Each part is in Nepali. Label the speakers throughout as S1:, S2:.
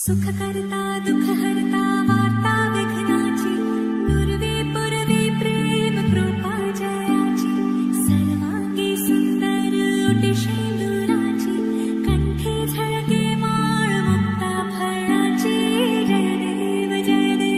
S1: सुख करता दुख हरता वार्ता विघ्नाची नुरवी पुरवी प्रेम कृपा जयाची सर्वांगी सुंदर उटी शेंदुराची कंठे झळके माळ मुक्ता फळाची जय देव जय देव।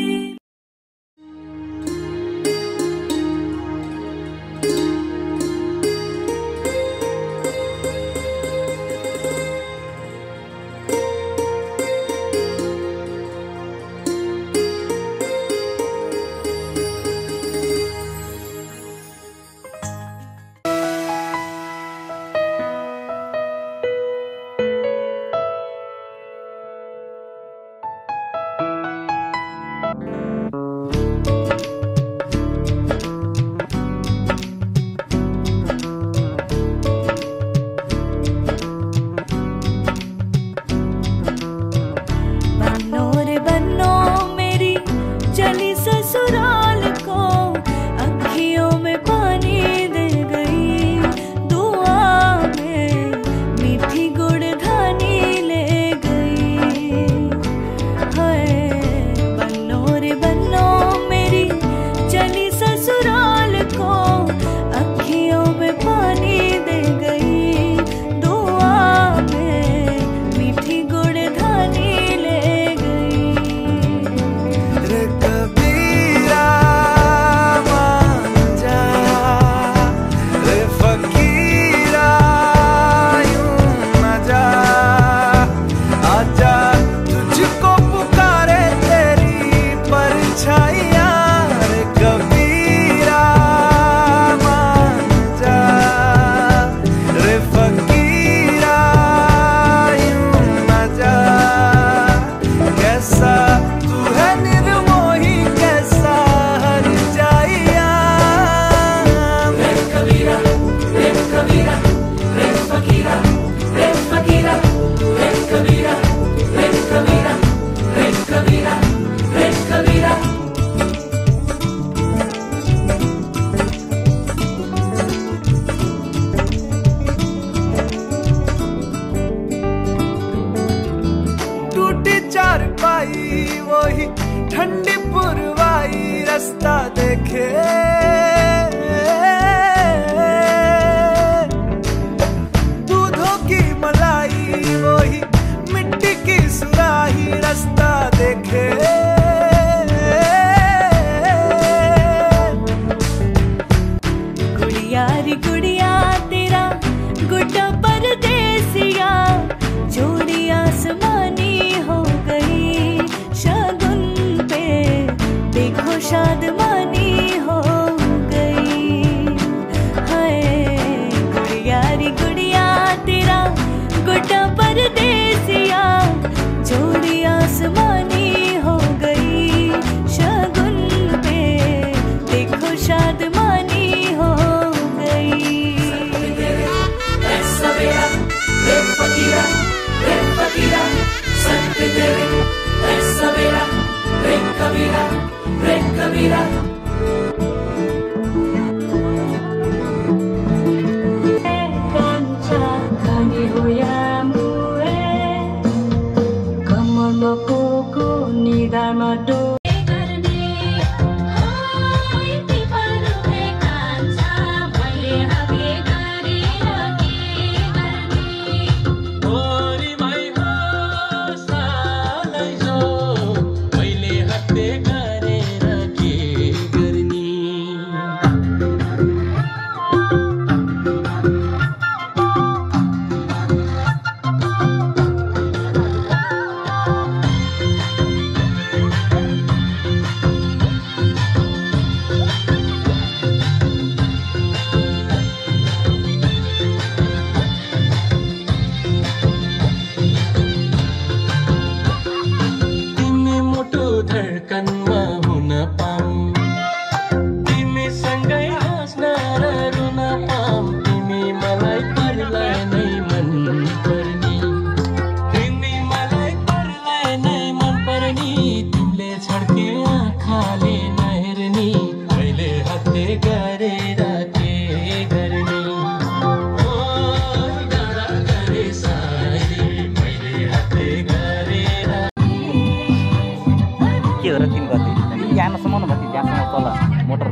S2: वही ठंडी पुरवाई रास्ता देखे दूधों की मलाई वही मिट्टी की सुराही रास्ता देखे
S1: गुड़िया रे गुड़िया तेरा गुड्डा परदेसिया जोड़ी आसमानी हो गई शगुन पे देखो शादमानी हो गई। हाय गुड़िया रे गुड़िया तेरा गुड्डा परदेसिया जोड़ी आसमानी हो गई शगुन पे देखो शादमानी हो गई।
S3: तल मोटर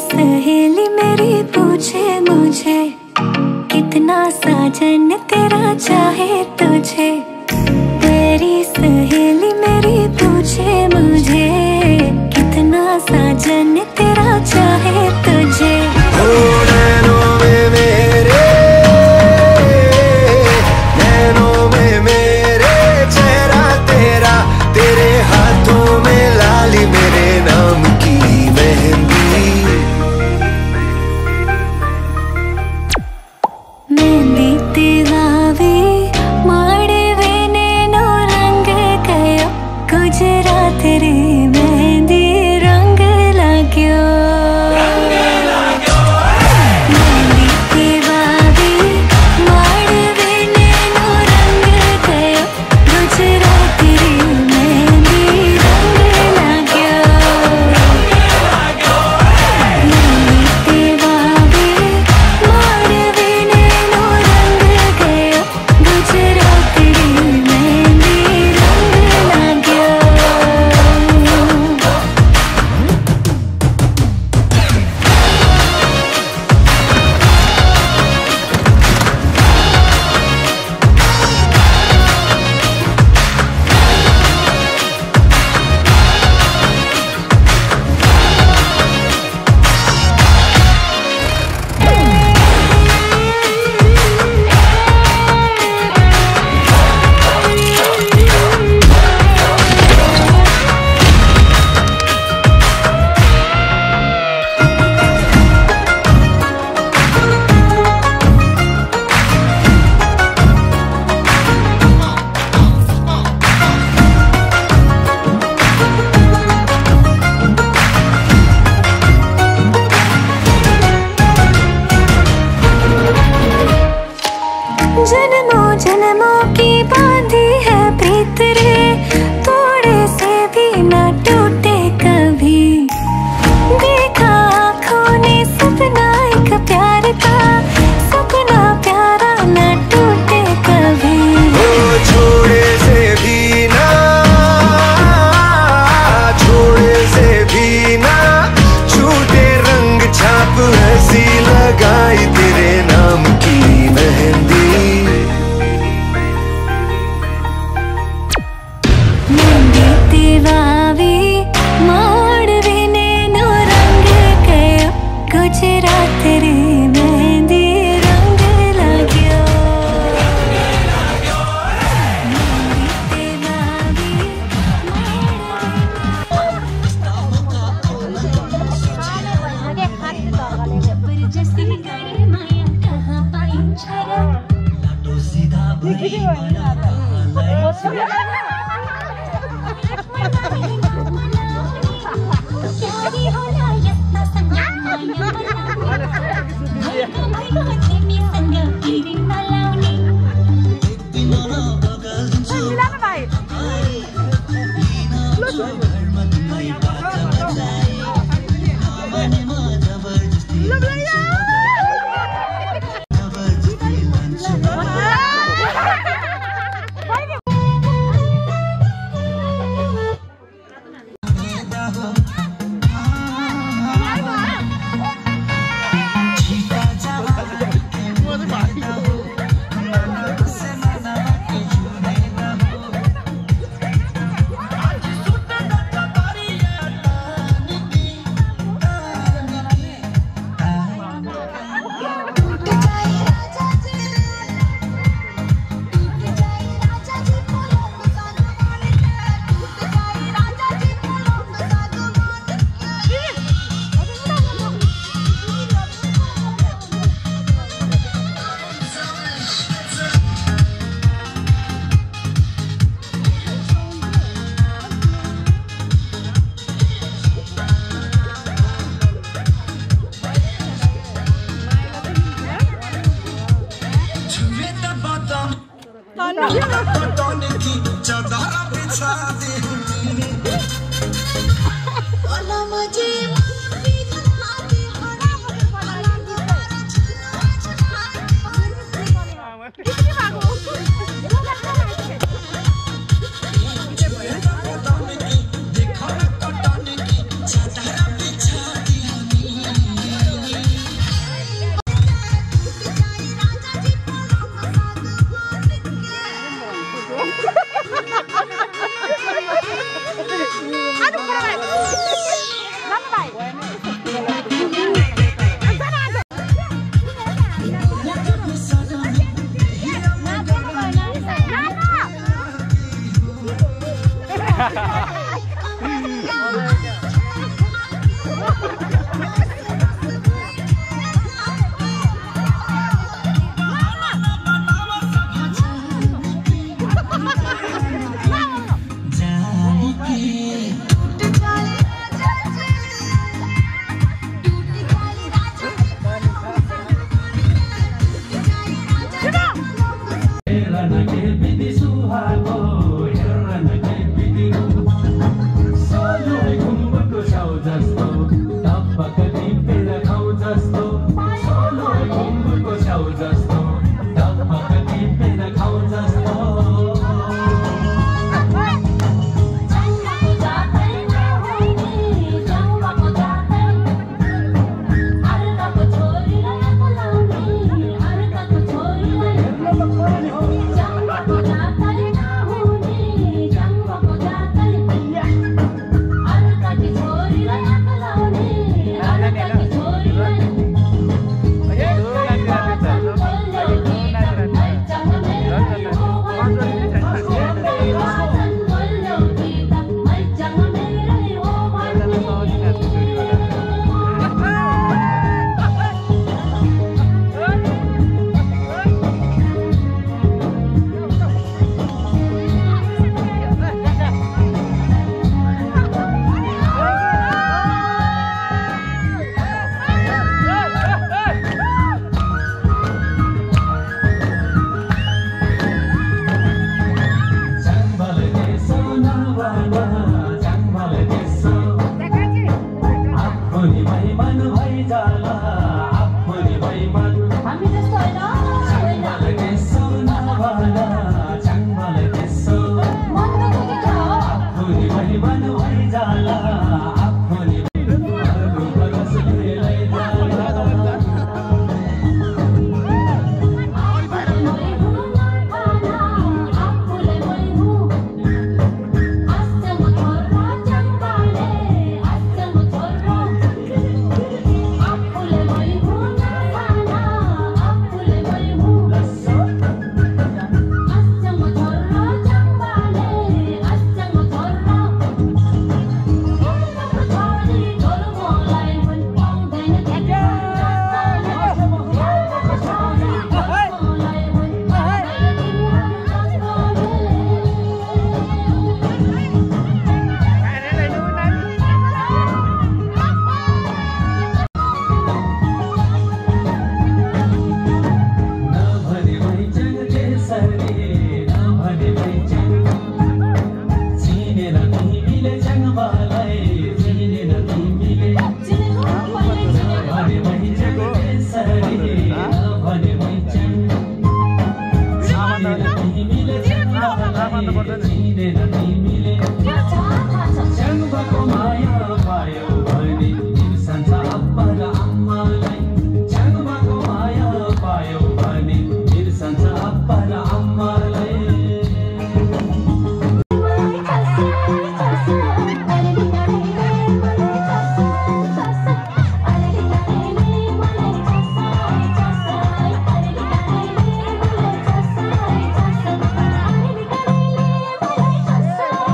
S1: सहेली मेरी पूछे मुझे कितना साजन तेरा चाहे तुझे। तेरी सहेली मेरी पूछे मुझे कितना साजन तेरा चाहे तुझे।
S2: नैनों में मेरे चेहरा तेरा, तेरे हाथों में लाली मेरे नाम की मेहंदी।
S1: मेहंदी तेरावी माड़वे नैनो रंग गयो गुजरात रे मेहंदी रंग लाग्यो। मेहंदी तेरावी माड़वे नैनो रंग गयो गुजरात रे मेहंदी रंग लाग्यो। मेहंदी तेरावी माड़वे नैनो रंग गयो गुजरात रे मेहंदी रंग लाग्यो। जन्मों जन्मों की बांधी है प्रीत रे, थोड़े से भी न टूटे कभी। देखा आँखों ने सपना एक प्यार का, सपना प्यारा न टूटे कभी।
S2: छोड़े से भी ना, छोड़े से भी ना छूटे रंग छाप हंसी लगाई तेरे नाम की मेहंदी।
S1: मेहंदी तेरावी माड़वे नैनो रंग गयो गुजरात रे मेहंदी रंग लाग्यो। मेहंदी तेरावी जबरदस्ती करे माया कहाँ पाइन्छ र। प्यारी होला यस्ता सँग माया बनाउने, तिमीसँग फेरि नलाउने।
S3: जस्तो टपक टिपेर खाउ जस्तो सोलो ढुङ्गुरको छेउ जस्तो टपक टिपेर खाउ जस्तो
S1: So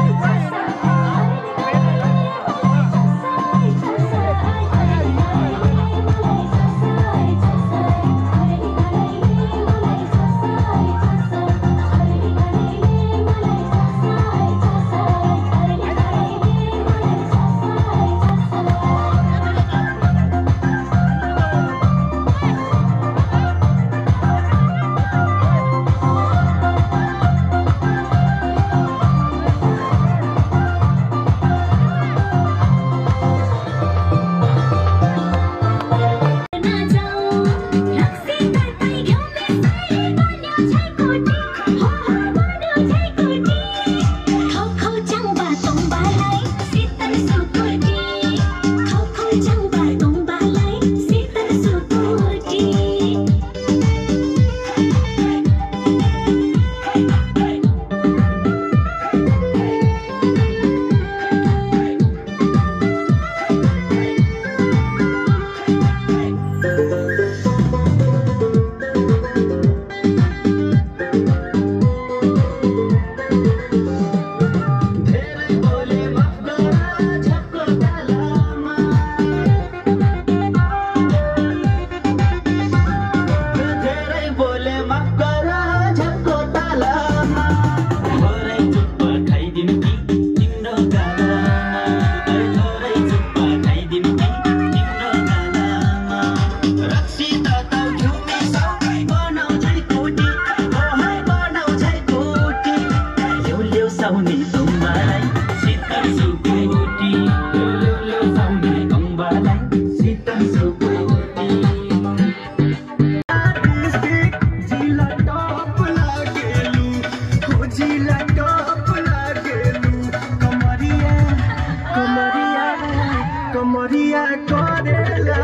S2: कमरिया करेला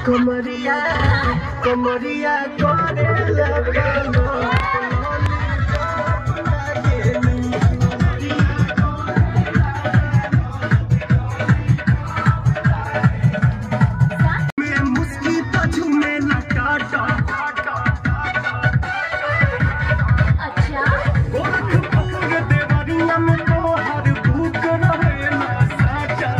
S2: कमरिया कमरिया करेला मैं मुस्की तो झूमे ना टाटा
S1: अच्छा
S2: गोरखपुर देवरिया में तो हर भूख रहे ना साटा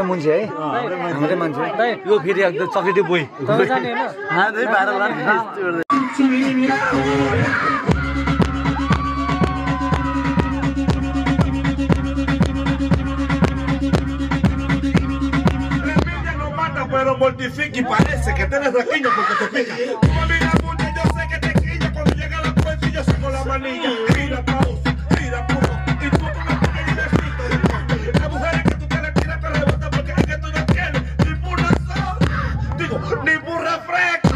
S4: मान्छे है हाम्रै मान्छे यो फेरि एकदम चक्लेटी boy
S5: pero mortifica y parece que tienes raquiño porque te pica. Tú a mí la puta, yo sé que te quilla cuando llega la puerta y yo saco la manilla. Tira pausa, tira puro y tú con la puta y besito. Las mujeres que tú te le tiras te rebotan porque es que tú no tienes ni burra sola, digo, ni burra fresca.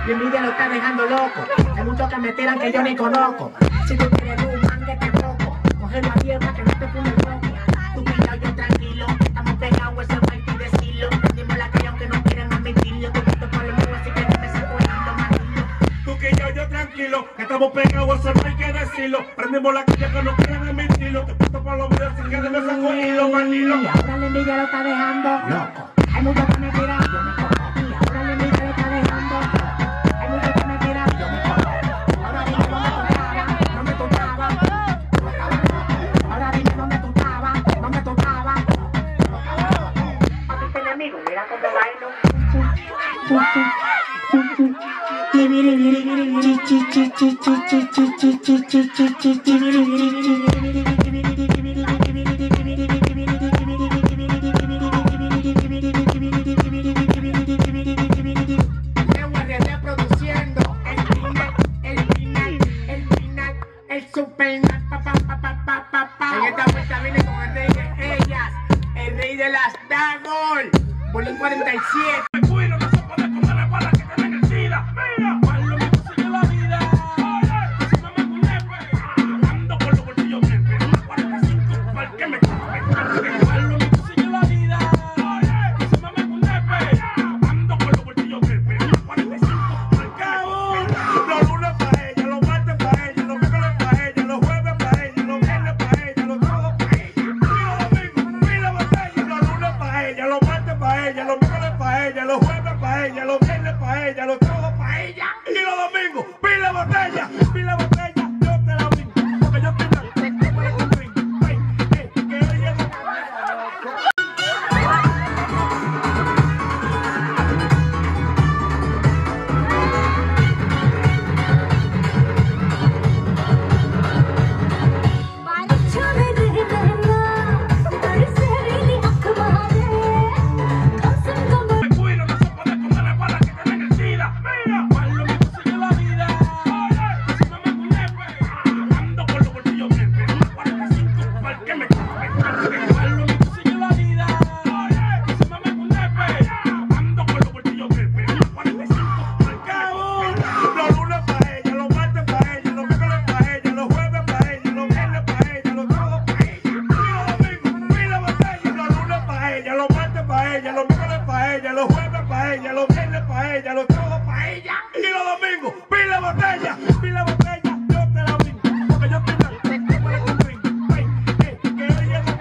S6: Mi envidia lo está dejando loco. Hay muchos que me tiran que yo ni conozco. Si tú quieres luz, mándate poco. Coge la tierra que no te fume el roco. Tú pillado yo tranquilo. Estamos pegados ese baile y decirlo. Dimos la calle aunque no quieran admitirlo. Tú visto por lo mío, así que no me saco hilo, manilo.
S5: Tú que yo tranquilo. Que estamos pegados, eso no hay que decirlo. Prendimos la calle que no quieran admitirlo. Te puesto por lo mío, así que no me saco hilo, manilo.
S6: Y ahora la envidia lo está dejando loco. Hay muchos que me tiran, yo me cojo. Y ahora la envidia lo está dejando loco. Hay muchos que me tiran, yo me cojo. Ahora dime dónde tú estabas, dónde tú estabas. Ahora dime dónde tú estabas, dónde tú estabas. A tus enemigos, mira cómo bailo. El super en esta vuelta viene con el rey de ellas, el rey de las Dagol, Bolín 47.
S5: Me cuido, no se puede comer las balas que tienen el SIDA. Mira, para lo mismo sigue la vida. Oye, si no me cunepe, ando con los bolsillos verdes, una 45 para que me cabe. Para lo mismo sigue la vida. Oye, si no me cunepe, ando con los bolsillos verdes, una 45 para que me los lunes para ella, los martes para ella, los miércoles para ella, los jueves para ella, los viernes para ella, los sábados para ella. Y los domingos, pila botella, los lunes para ella, los martes para ella, los miércoles para ella, los jueves para ella, los viernes para ella, los sábados para ella. Y los domingos, pila botella, yo te la brindo, porque yo estoy blanco, como el escondrín. Ey, que ella no... Me cuido, no se puede comer las balas que tienen el SIDA. Mira, para lo mismo sigue la vida. Oye, si no me cuido. ella, los miércoles para ella, los jueves para ella, los viernes para ella, los sábados para ella y los domingos. Pila botella, yo te la brindo, porque yo estoy blanco, yo me la conbrindo. Ven, que ella no...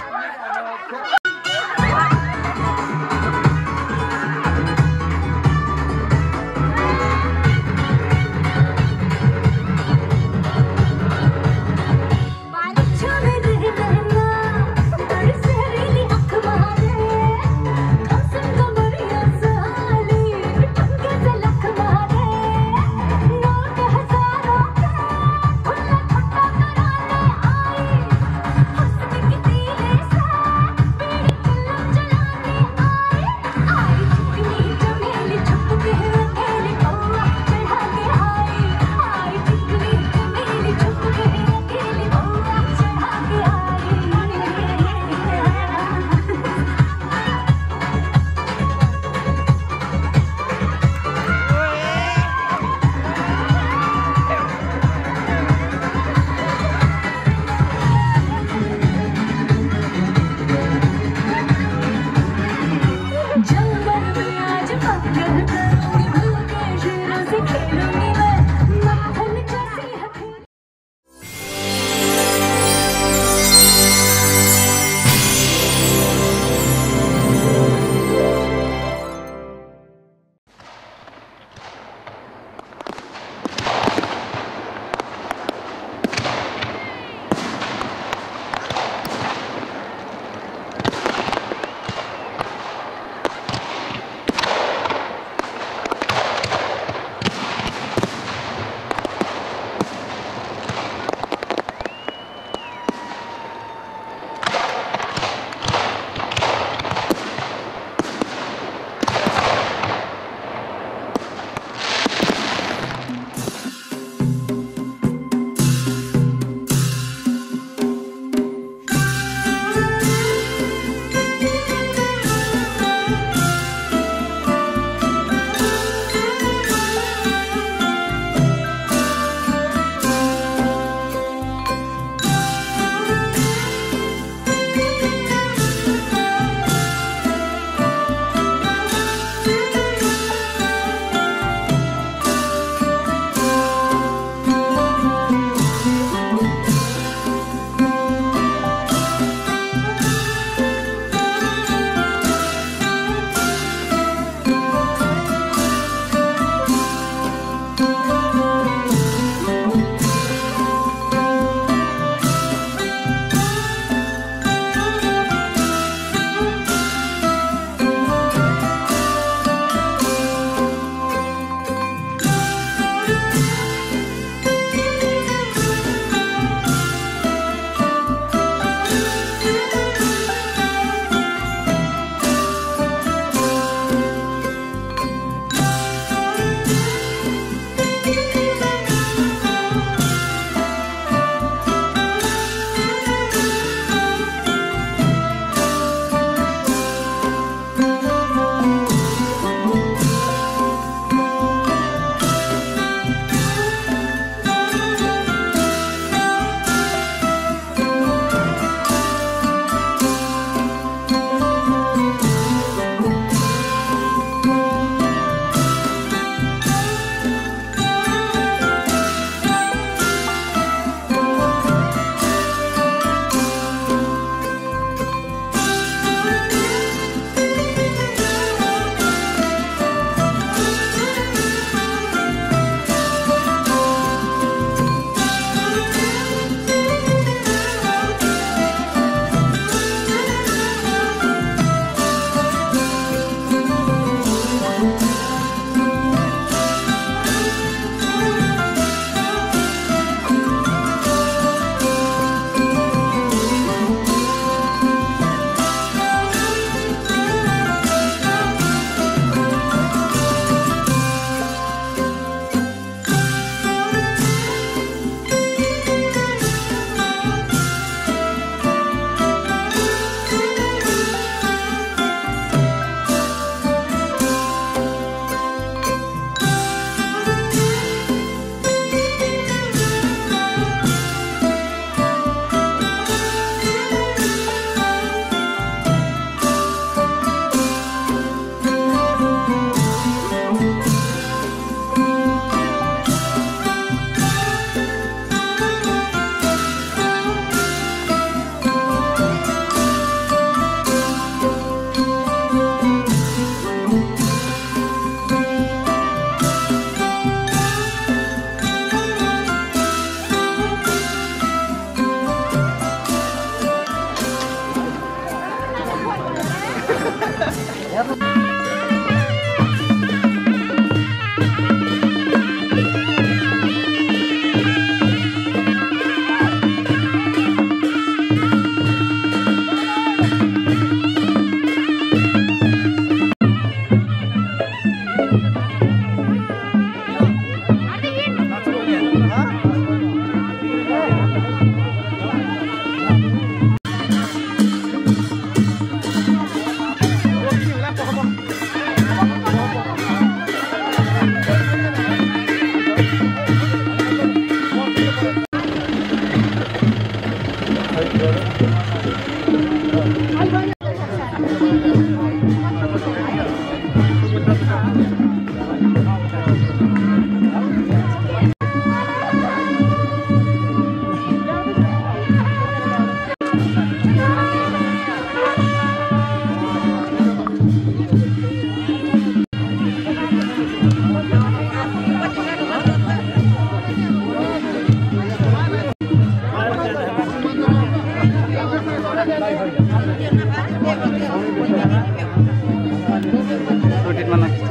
S4: मार्केटमा न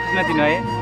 S4: खिच्न दिनु है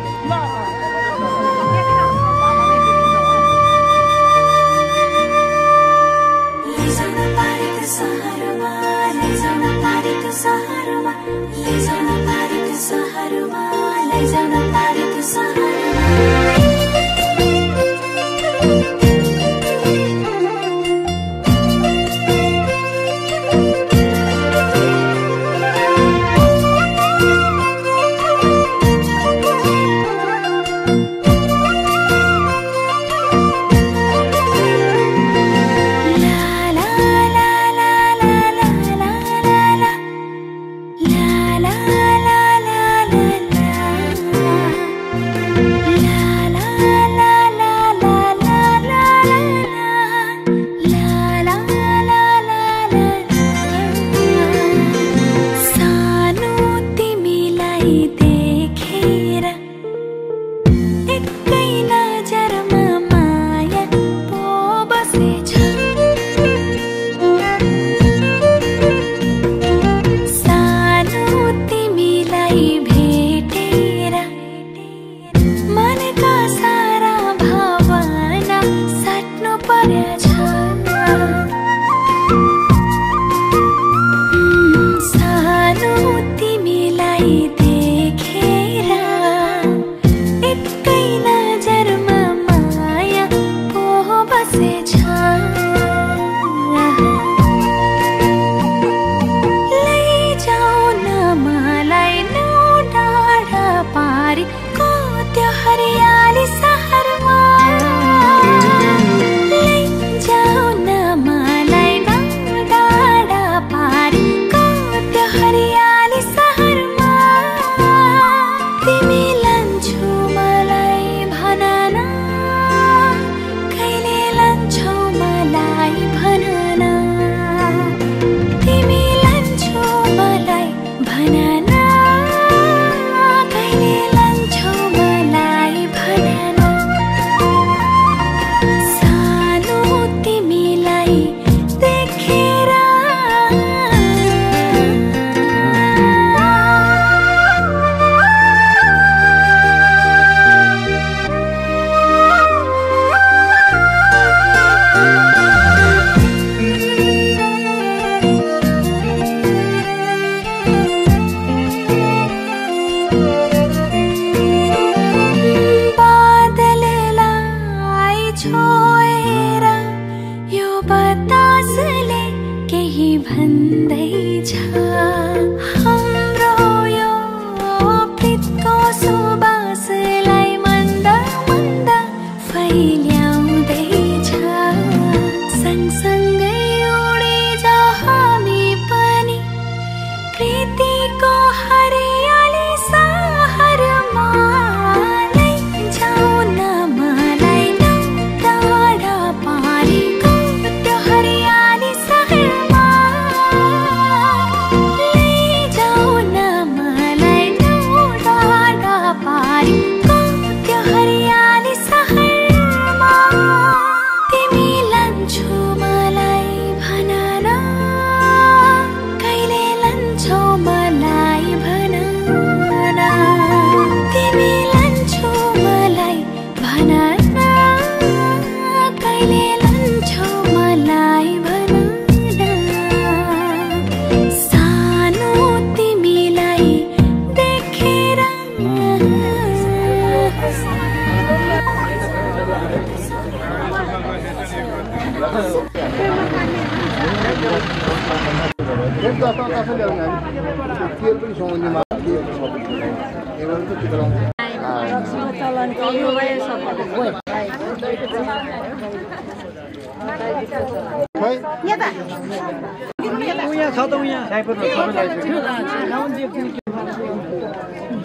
S1: हरियाली सहरमा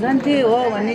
S7: जन्ती हो भने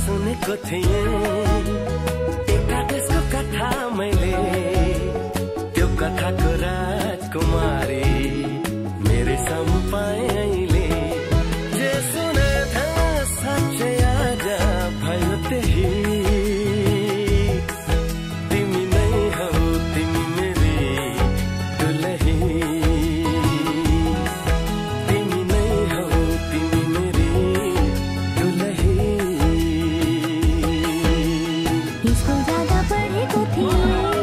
S2: सुनेको थिएँ एकादेशको कथा मैले त्यो कथाको राजकुमारी मेरै सम्पाएँ अहिले जे सुने था साँच्चै आज भयो त्यही तिमी नै हौ तिमी मेरी दुलही तिमी नै हौ तिमी मेरी दुलही
S1: स्कुल जाँदा पढेको थिएँ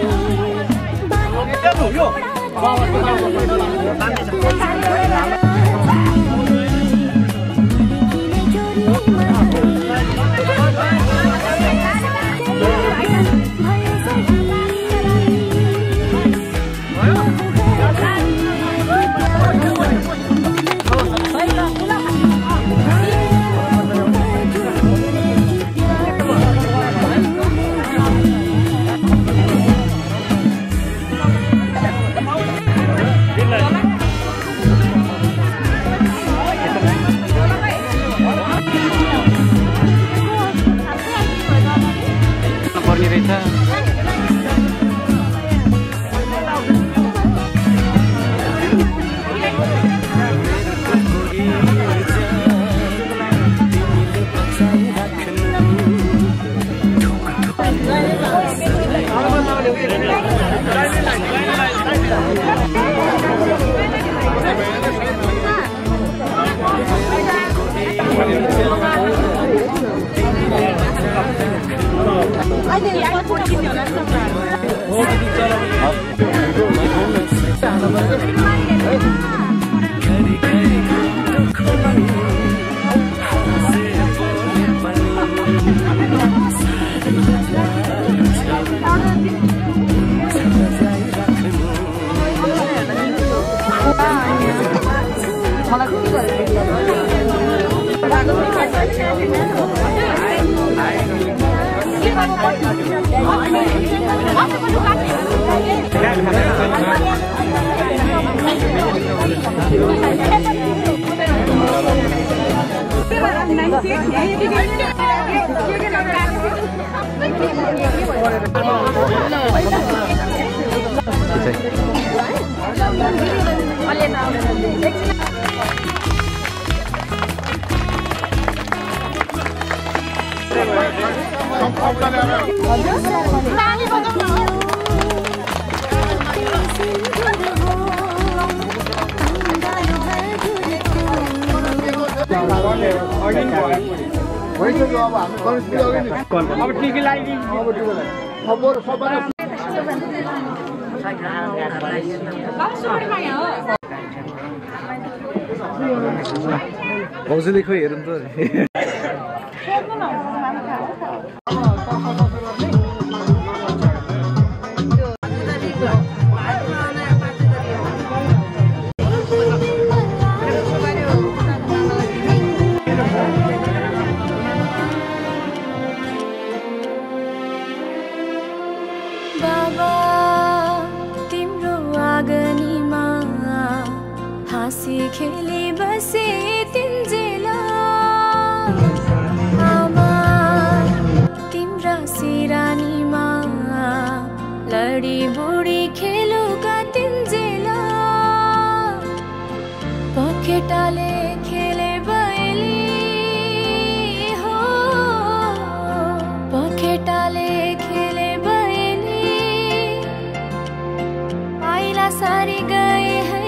S7: मलाई
S4: भाउजूले खोइ हेरौँ त
S1: बाबा तिम्रो आँगनीमा हाँसी खेली बसे तिन्जेला आमा तिम्रा सिरानीमा लडी बुढी खेलुका तिन्जेला पखेटाले खेले बयली हो पखेटाले खेले सारी गए है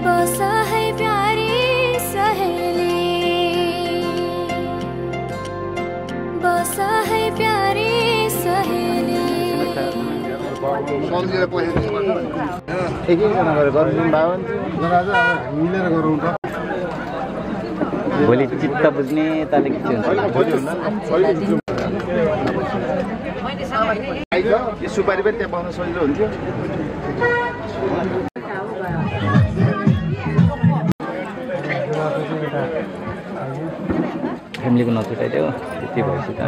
S1: बसा है प्यारी सहेली बसा है प्यारी सहेली
S4: भोलि चित्त बुझ्ने ताले के हुन्छ
S7: सुपारी पनि त्यहाँ पाउन सजिलो हुन्थ्यो
S4: फ्यामिलीको नछुटाइदियो त्यति भएपछि त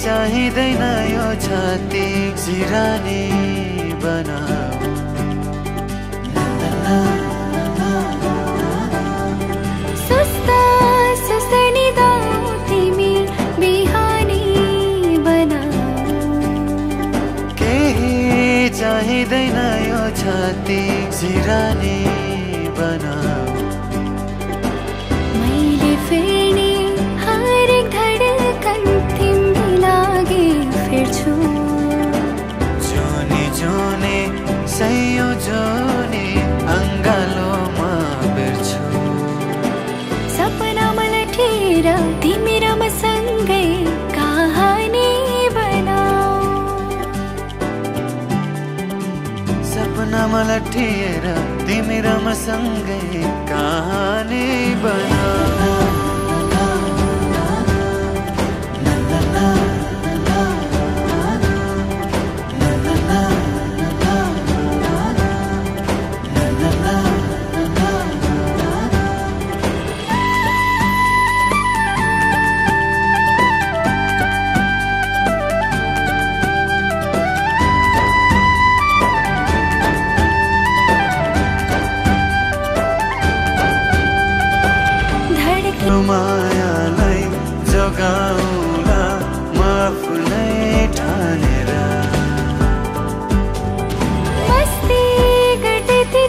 S2: चाहिँदैन यो छाती सिरानी बनाऊ
S1: सस्ता सस्तनी दाऊ तिमी बिहानी बनाऊ
S2: केही चाहिँदैन यो छाती सिरानी बनाऊ
S1: मैले फेर्ने हरेक धडकन तिमी लागे फेर्छु
S2: संयोजने अङ्गालोमा बेर्छु
S1: सपना मलठेर तिमी र म सँगै कहानी बनाऊ
S2: सपना मलठेर तिमी र म सँगै कहानी बनाऊ मायालाई जगाउला म आफूलाई ठानेर
S1: मस्ती गर्दै ती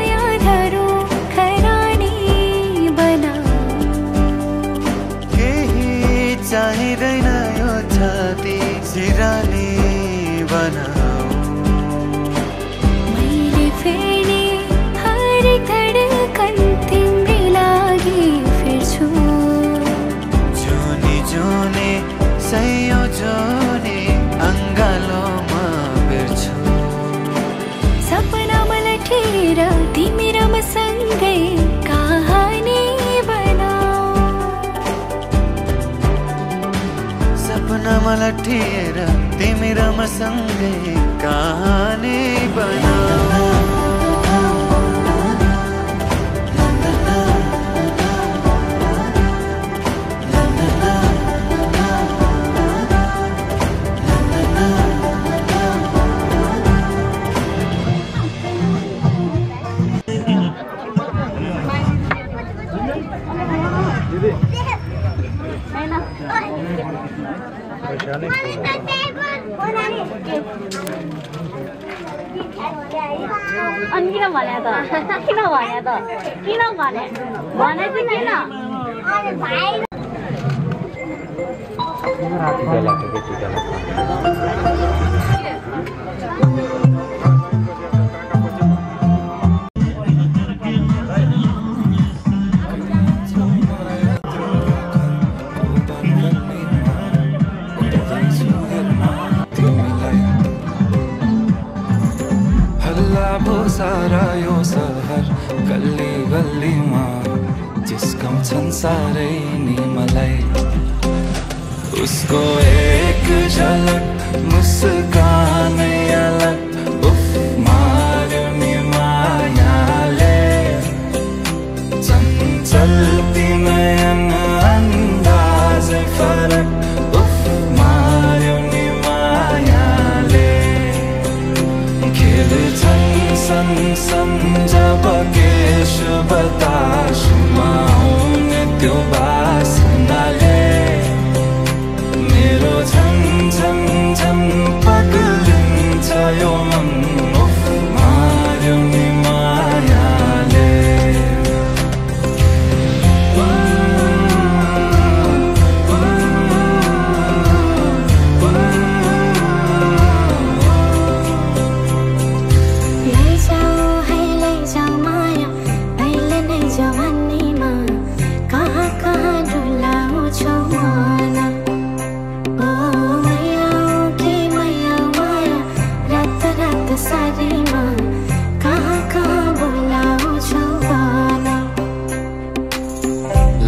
S1: यादहरू खरानी बनाऊ
S2: केही चाहिँदैन यो छाती सिरानी बनाऊ
S1: मैले फेर्ने हरेक धडकन तिम्रै लागि फेर्छु
S2: जुने संयोजने अङ्गालोमा बेर्छु
S1: सपना मलठेर तिमी र म सँगै कहानी बनाऊ
S2: सपना मलठेर तिमी र म सँगै कहानी बनाऊ
S8: अनि किन भने त किन भने त किन भने भने चाहिँ
S2: सारा यो सहर गल्ली गल्लीमा जिस्काउँछन् सारै नि मलाई उसको एक झलक मुस्कानै अलग उफ मार्यो नि मायाले चञ्चल नयन अन्दाजै फरक उफ मार्यो नि मायाले खेल्छन् सन जब केश बतासुमा आउने त्यो बासनाले मेरो झन् झन् झन् पग्लिन्छ यो मन उफ मार्यो नि मायाले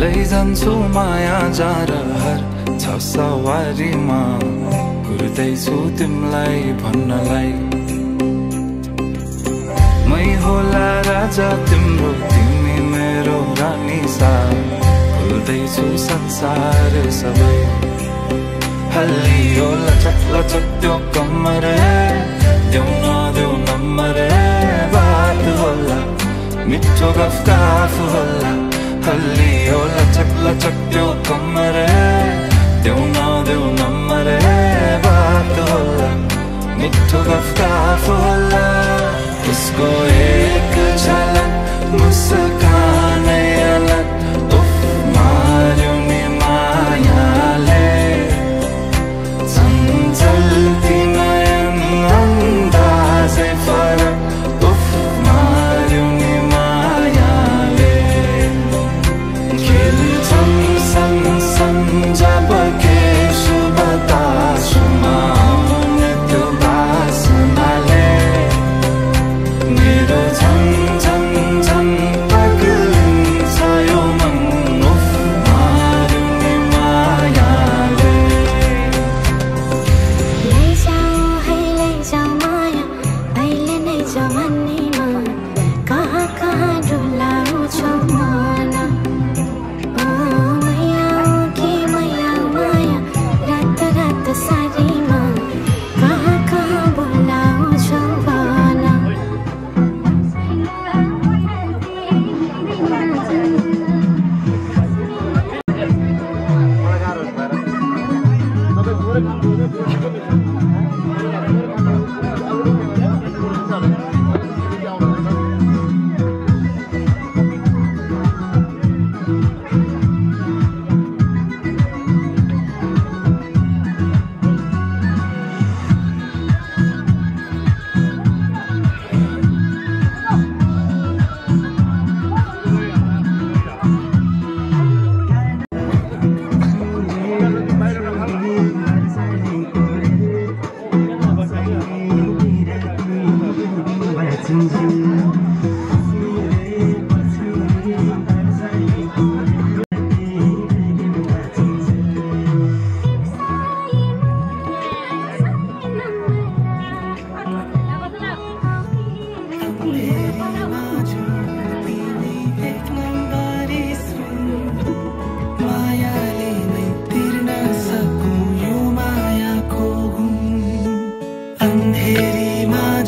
S2: लैजान्छु माया जारहर छ सवारीमा कुर्दैछु तिमीलाई भन्नलाई मै होला राजा तिम्रो तिमी मेरो रानी सा भुल्दैछु संसार सबै हल्लियो लचक लचक त्यो कम्मर देऊ नदेऊ नम्बर बात होला मिठो गफ होला हल्लियो लचक लचक त्यो कम्मर देऊ नदेऊ नम्बर बात होला मिठो गफ होला उसको एक झलक मुस्कानै अलग उफ मार्यो नि मायाले चञ्चल नयन अन्दाजै फरक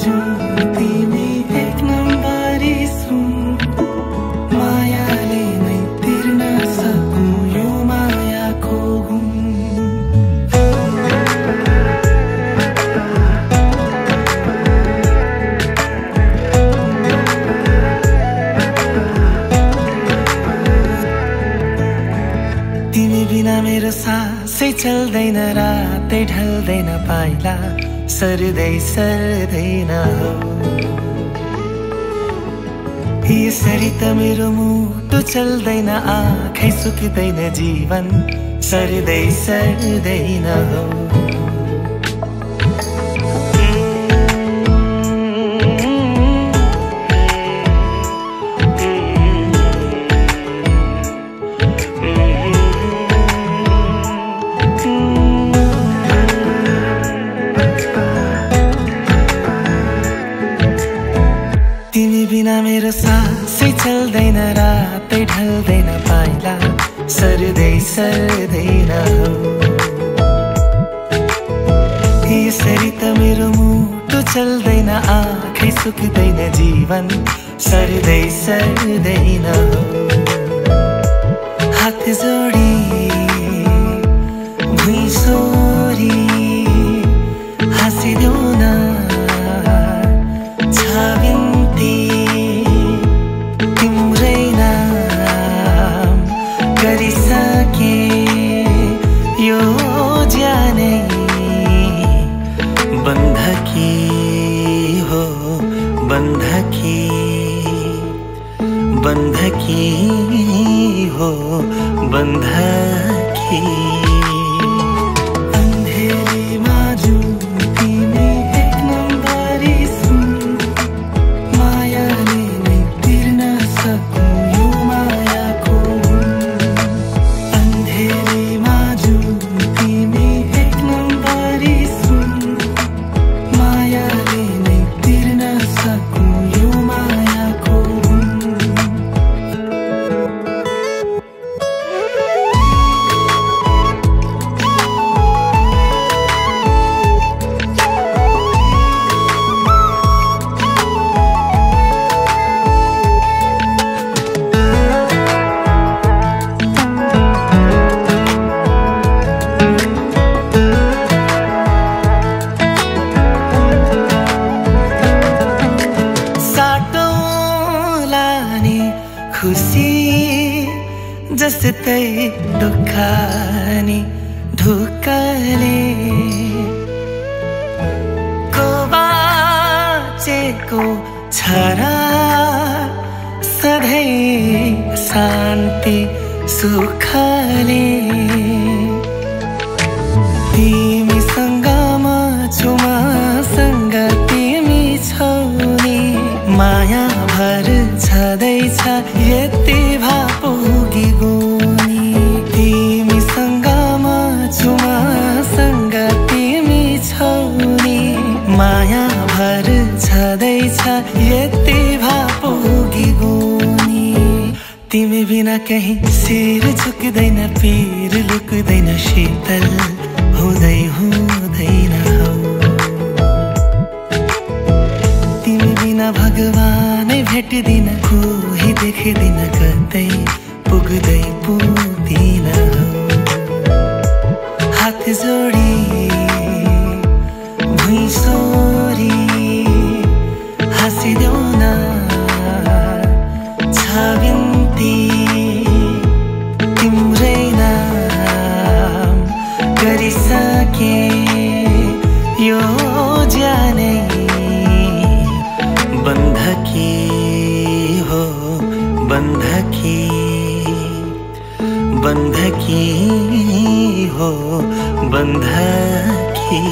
S9: माझु तिमी एक नम्बरी सुन मायाले नै तिर्न सकौं यो मायाको गुण तिमी बिना मेरो सासै चल्दैन रातै ढल्दैन पाइला सर्दै सर्दैन हो यसरी त मेरो मुटु चल्दैन आँखै सुक्दैन जीवन सर्दै सर्दैन हो मेरो सासै चल्दैन रातै ढल्दैन पाइला सर्दै सर्दैन हो यसरी त मेरो मुटु चल्दैन आँखै सुक्दैन जीवन सर्दै सर्दैन हो हात जोडी भुइँ सोरी हाँसिदेऊ न छाबिन्ती तिम्रै नाम गरिसके यो ज्यानै बन्धकी हो बन्धकी बन्धकी हो बन्धकी जस्तै दुःखनी ढुक्कले को बाँचेको छ र सधैँ शान्ति सुखले तिमीसँग म छु मसँग तिमी छौ नि माया भर छँदैछ यति भा पुगी गुनी तिमीसँग म छु मसँग तिमी छौ नि माया भर छँदैछ यति भा पुगी गुनी तिमी बिना कहीं सिर झुक्दैन पिर लुक्दैन शीतल हुँदै हुँदैन हौ तिमी बिना भगवानै भेट्दिन कोही देख्दिन कतै पुग्दै पुग्दिन हात जोडी भुइँ सोरी हाँसिदेऊ न छाबिन्ती तिम्रै नाम गरिसके यो ज्यानै बन्धकी हो बन्धकी बन्धकी हो बन्धकी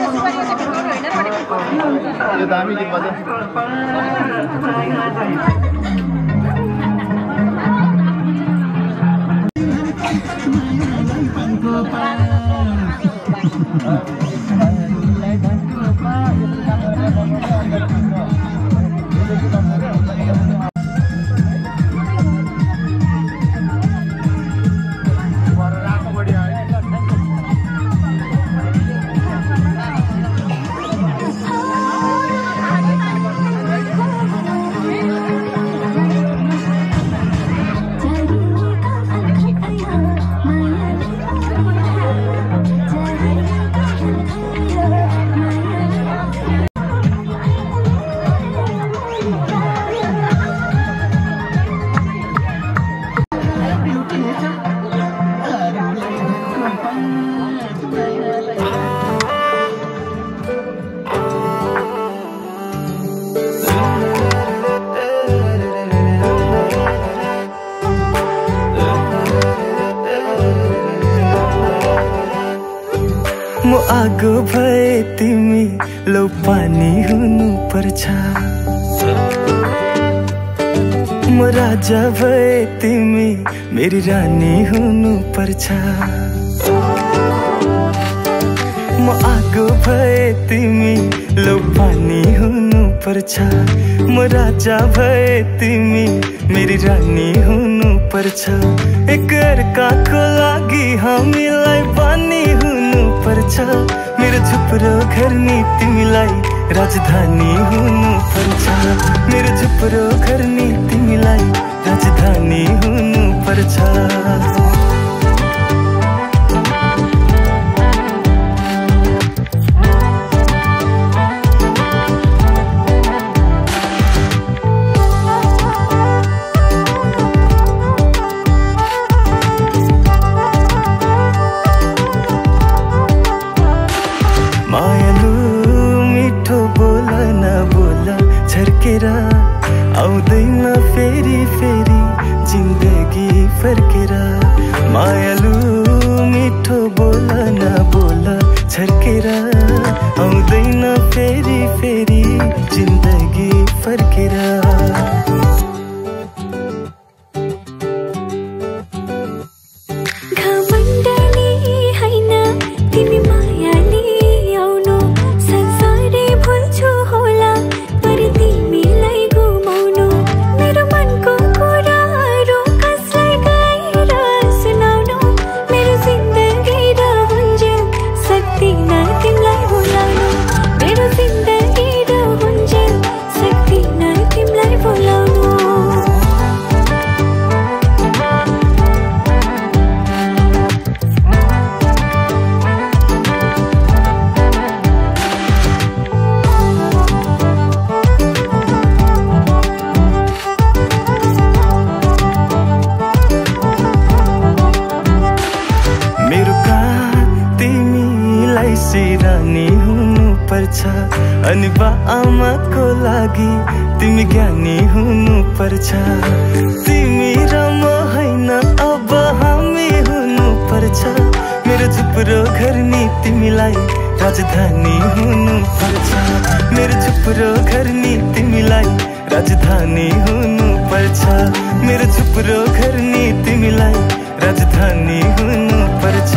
S10: What?
S7: यो दामी गीत बज्यो
S9: म आगो भए तिमी लौ पानी हुनु पर्छ म राजा भए तिमी मेरी रानी हुनु पर्छ म आगो भए तिमी लौ पानी हुनु पर्छ म राजा भए तिमी मेरी रानी हुनु पर्छ एक अर्काको लागि हामीलाई बानी हुनु पर्छ मेरो झुप्रो घर नि तिमीलाई राजधानी हुनु पर्छ मेरो झुप्रो घर नि तिमीलाई राजधानी हुनु पर्छ आउँदैन फेरि फेरि जिन्दगी फर्केर मायालु मिठो बोल न बोल छर्केर आउँदैन फेरि फेरि जिन्दगी फर्केर अनि बा आमाको लागि तिमी ज्ञानी हुनु पर्छ तिमी र म हैन अब हामी हुनु पर्छ मेरो झुप्रो घर नि तिमीलाई राजधानी हुनु पर्छ मेरो झुप्रो घर नि तिमीलाई राजधानी हुनु पर्छ मेरो झुप्रो घर नि तिमीलाई राजधानी हुनु पर्छ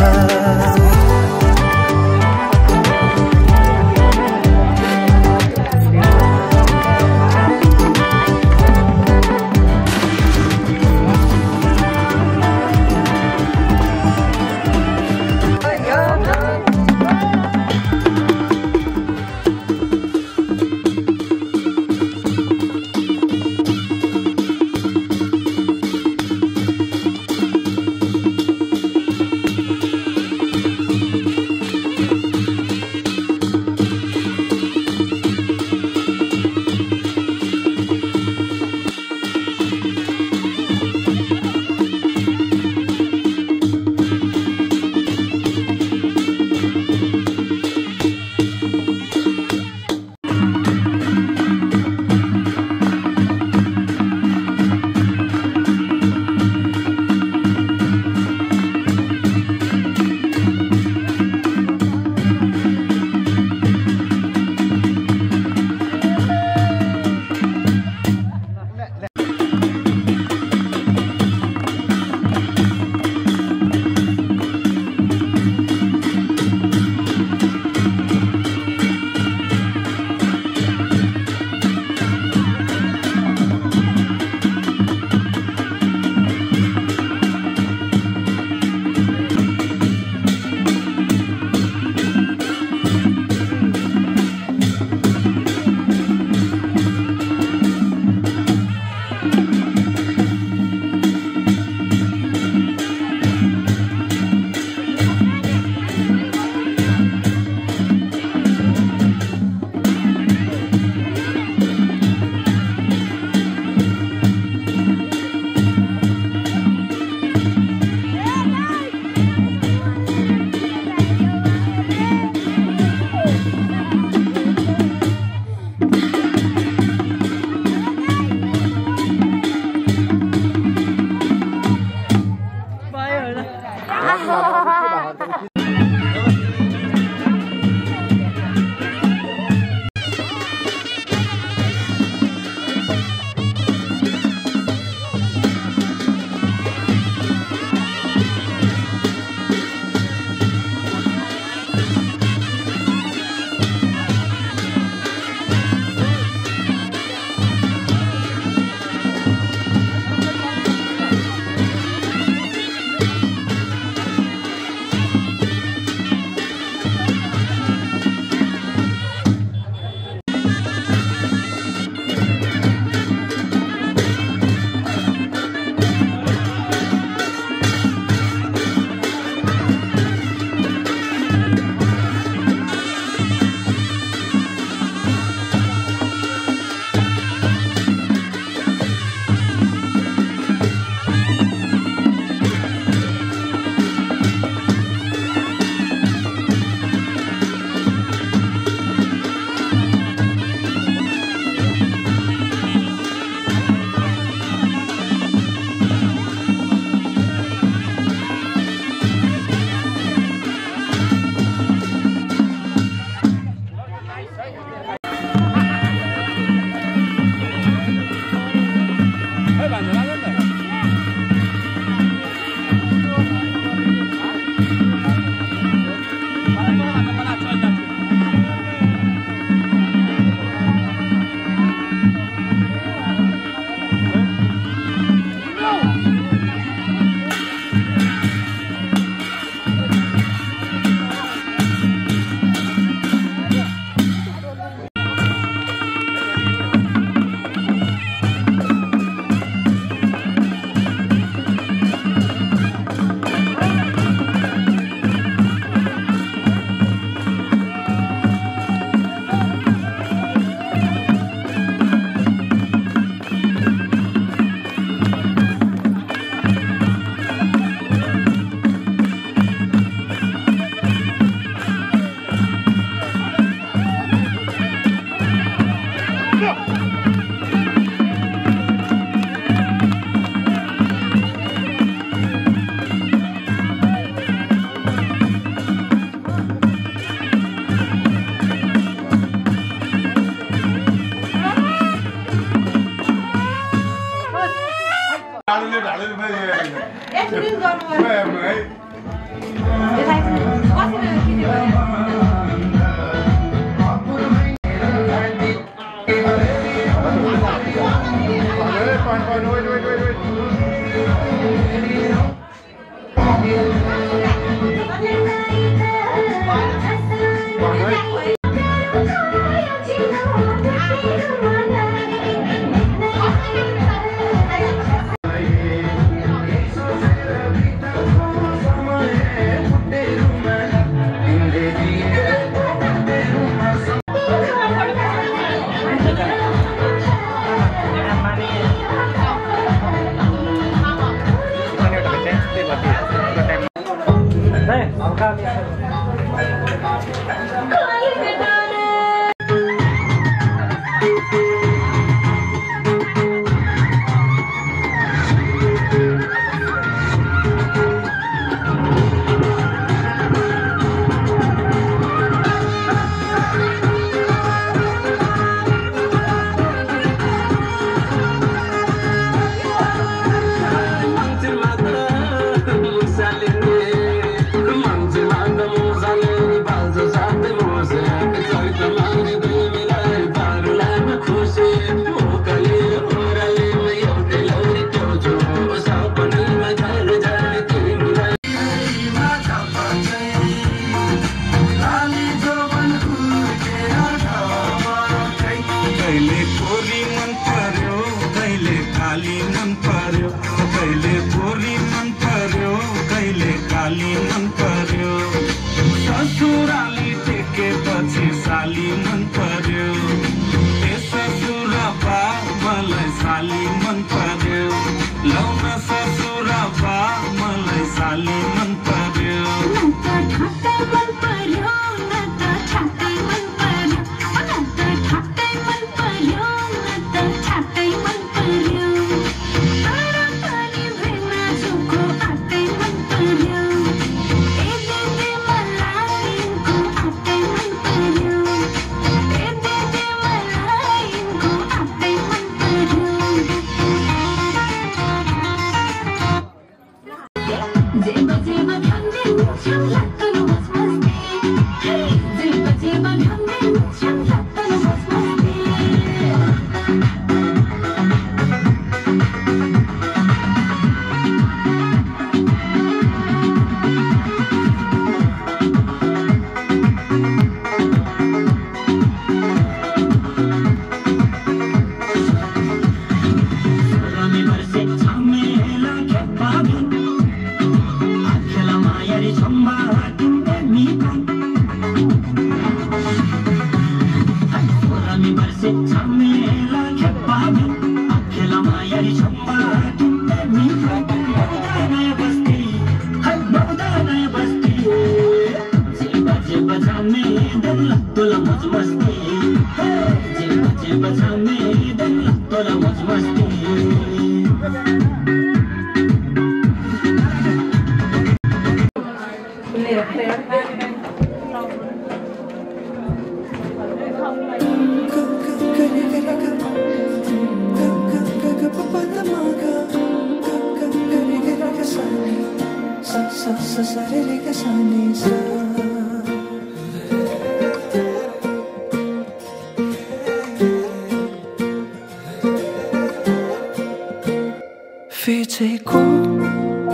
S9: भिजेको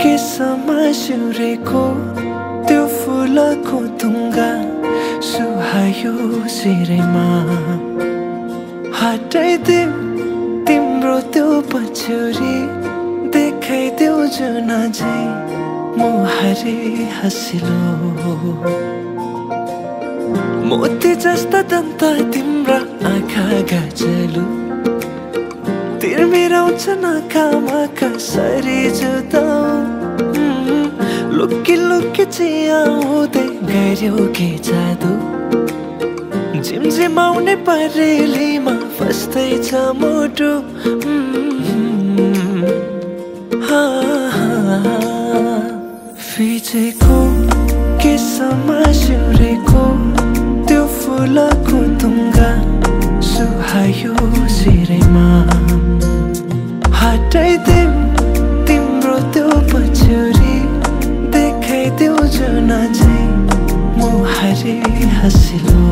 S9: केसमा सिउरेको त्यो फुलको तुङ्गा सुहायो शिरमा हटाइदेऊ तिम्रो त्यो पछ्यौरी देखाइदेऊ जुन झै मुहारी हँसिलो मोती जस्ता दन्त तिम्रा आँखा गाजलु तिर्मिराउँछ नाकामा कसरी जुदाउ लुकी लुकी चियाउँदै गऱ्यौ के जादु झिमझिमाउने परेलीमा फस्दैछ मुटु भिजेको केसमा सिउरेको त्यो फुलको तुङ्गा सुहायो शिरमा हटाइदेऊ तिम्रो त्यो पछ्यौरी देखाइदेऊ जुन झै मुहारी हँसिलो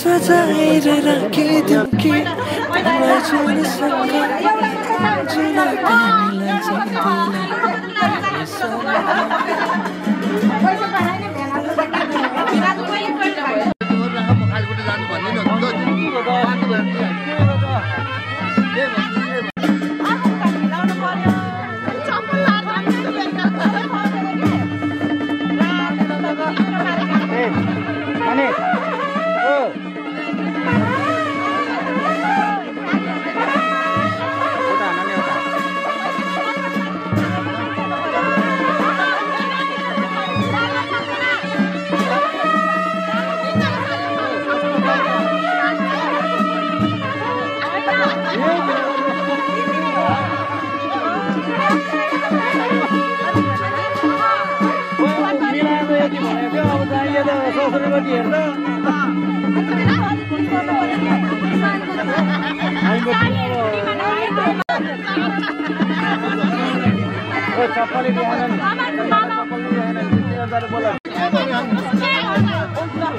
S9: सजाएर राखिदेऊ कि तिमीलाई जुनसँग जुन तिमीलाई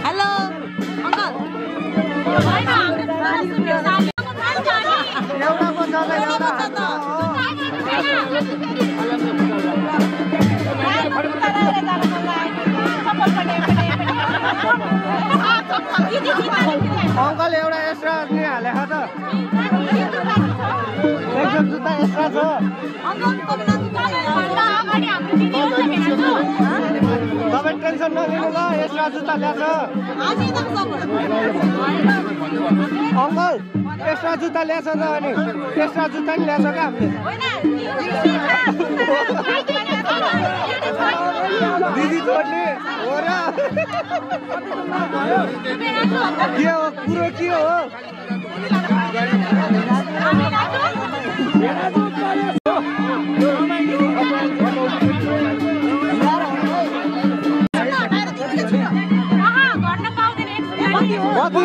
S8: हेलो
S6: अङ्कल एउटा एक्स्ट्रा नि हालेको त एकदम जुत्ता एक्स्ट्रा छ तपाईँ टेन्सन नलिनु ल एक्स्ट्रा जुत्ता ल्याएको अङ्कल एक्स्ट्रा जुत्ता ल्याएको छ त अनि एक्स्ट्रा जुत्ता नि ल्याएको छ क्या हामीले दिदी छोड्ने हो र के हो कुरो के हो
S8: अर्को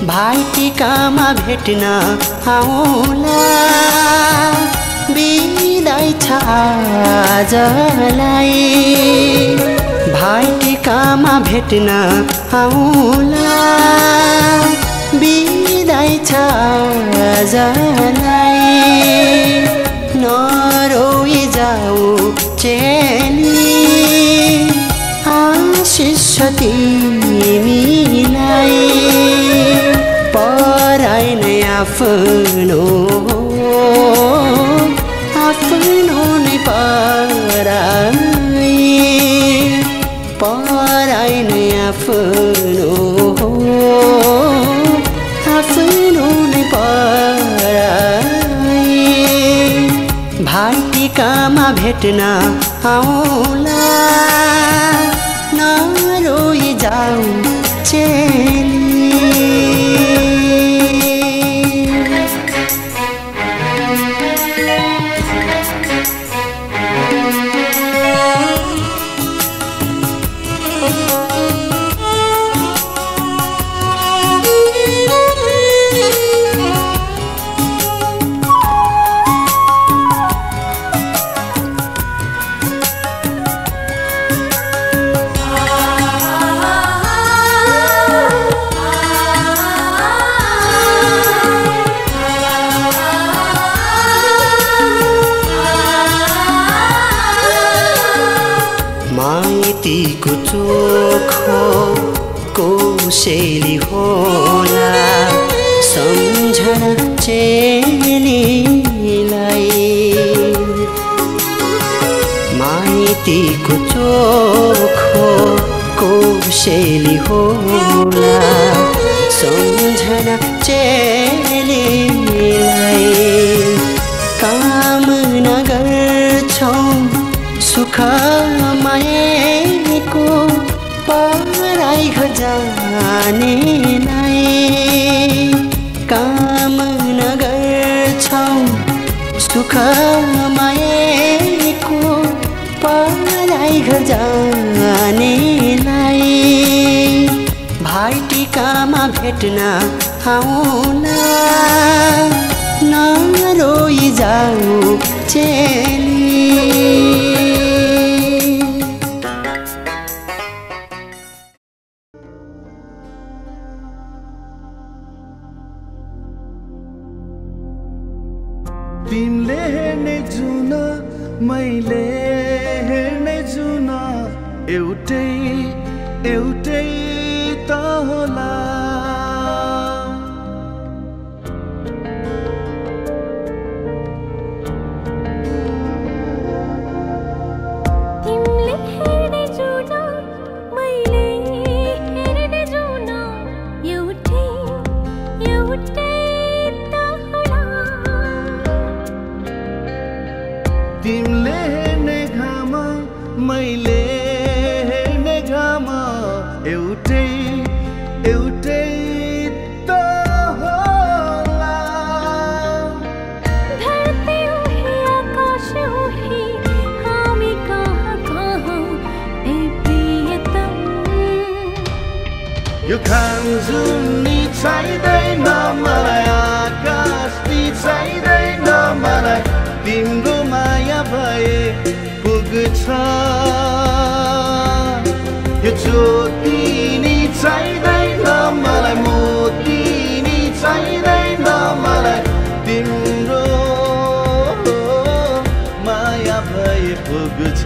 S10: भाइटिकामा भेट्न आउला बिदाई छ आजलाई भाइटिकामा भेट्न आउला बिदाई छ आजलाई नरोई जाऊ चेली आशिष तिमीलाई पराई नै आफ्नो आफ्नो नै पराई पराई नै आफ्नो आफ्नो नै पराई भाइटिकामा भेट्न आउला नरोई जाऊ चेली माइतीको चोखो कोसेली होला सम्झना चेलीलाई माइतीको चोखो कोसेली होला सम्झना चेलीलाई काम नगर्छौँ सुख माएको पराई घर जाने नै काम नगर्छौँ सुख माएको पराई घर जाने नै भाइटिकामा भेट्न आउला नरोई जाऊ चेली
S2: तिमीले हेर्ने जुन मैले हेर्ने जुन एउटै एउटै त होला
S1: तिमीले हेर्ने जुन मैले हेर्ने जुन एउटै एउटै त होला
S2: तिमीले हेर्ने घाम मैले हेर्ने घाम एउटै एउटै त होला
S1: धरती उही आकाश उही हामी कहाँ कहाँ ए प्रियतम
S2: यो खान्जुन नि चाहिँदैन मलाई आकाश नि चाहिँदैन मलाई तिम्रो माया भए पुग्छ यो ज्योति नि चाहिँदैन मलाई मोती नि चाहिँदैन मलाई तिम्रो माया भए पुग्छ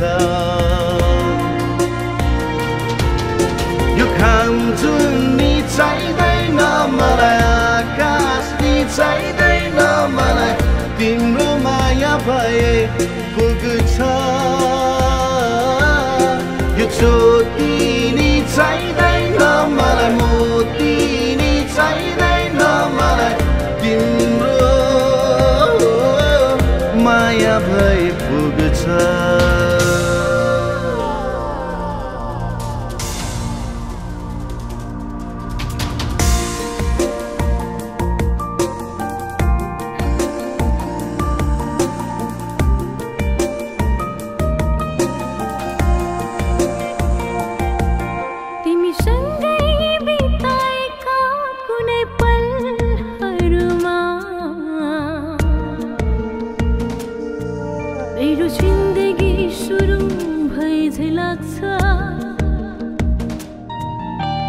S2: यो घाम जुन नि चाहिँदैन मलाई आकाश नि चाहिँदैन मलाई तिम्रो माया भए पुग्छ यो ज्योति नि चाहिँदैन मलाई मोती नि चाहिँदैन मलाई तिम्रो माया भए पुग्छ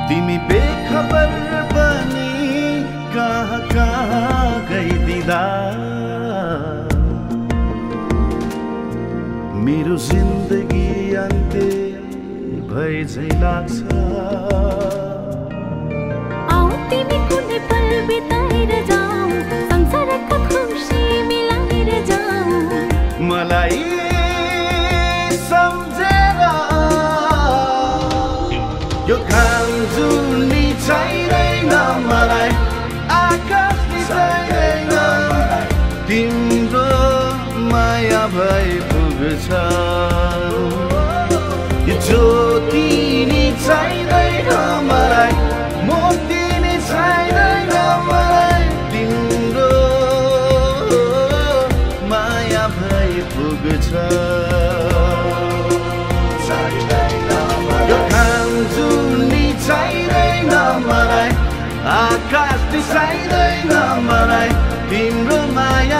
S2: तिमी बेखबर बनी कहाँ
S11: कहाँ गइदिँदा मेरो जिन्दगी अन्त्य भए झै लाग्छ
S1: आऊ तिमी कुनै पल बिताएर जाऊ संसारका खुसी मिलाएर जाऊ
S11: मलाई सम्झेर यो घाम जुनी चाहिँदैन मलाई आकाश चाहिँदैन तिम्रो माया भए पुग्छ यो ज्योति नि चाहिँदैन मलाई मोती नि चाहिँदैन मलाई तिम्रो माया भए पुग्छ यो घाम जुनी चाहिँदैन मलाई आकाश नि चाहिँदैन मलाई तिम्रो माया